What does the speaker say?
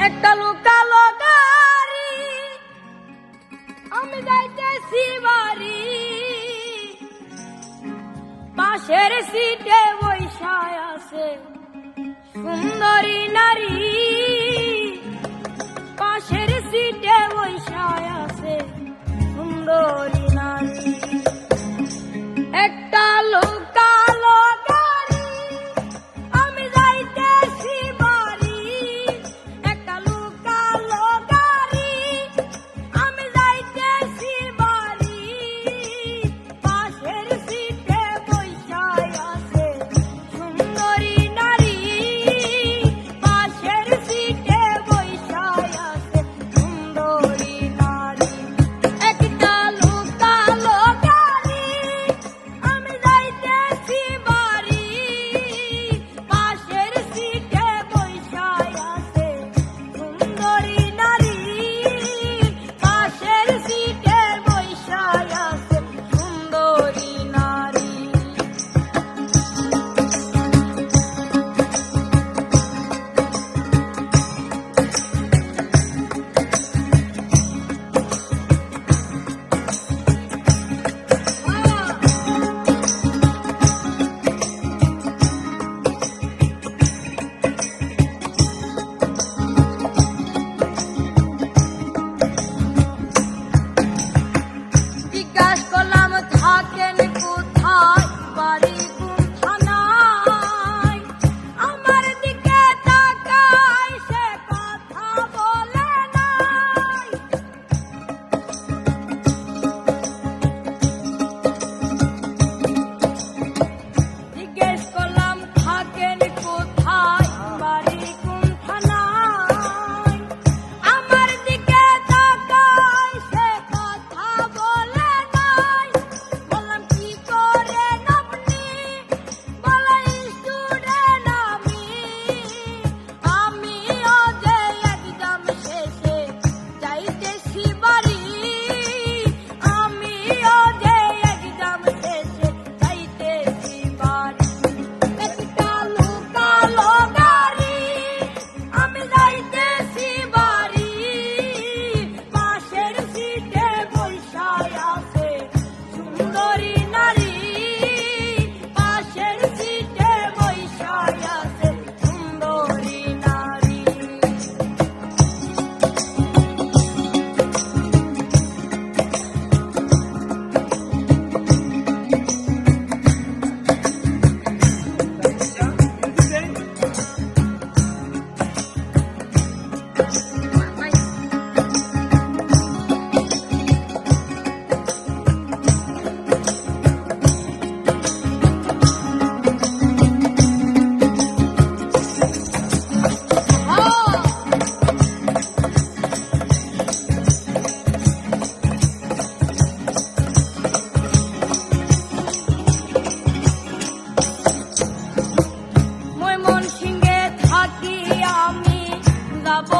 একটা লোকালো গাড়ি আমি যাইতেছি বাড়ি, পাশের সিটে বৈশায় আছে সুন্দরী নারী, পাশের সিটে বৈশায় আছে সুন্দরী নারী। একটা লোকালো গাড়ি আমি যাইতেছি বাড়ি, একটা লোকালো গাড়ি আমি যাইতেছি বাড়ি, পাশের সিটে বৈশায় আছে সুন্দরী নারী, পাশের সিটে বৈশায় আছে সুন্দরী নারী। একটা লোকালো গাড়ি আমি যাইতেছি বাড়ি, পাশের সিটে বৈশায় আছে সুন্দরী নারী, পাশের সিটে বৈশায় আছে সুন্দরী নারী। জিজ্ঞাস করলাম থাকেন কোথায়, বাড়ি কোন থানায়, আমার দিকে তাকায় সে কথা বলে নাই। জিজ্ঞেস করলাম থাকেন কোথায়, বাড়ি কোন থানায়, আমার দিকে তাকায় সে কথা বলে নাই। বললাম কি করেন আপনি, বলে স্টুডেন্ট আমিও যে এক্সাম শেষে যাইতেছি বাড়ি, আমিও যে এক্সাম শেষে যাইতেছি বাড়ি। একটা লোকালো গাড়ি আমি যাইতেছি বাড়ি, পাশের সিটে বৈশায় আছে সুন্দরী নারী, পাশের সিটে বৈশায় আছে সুন্দরী নারী। ময়মনসিংহে থাকি আমি, যাব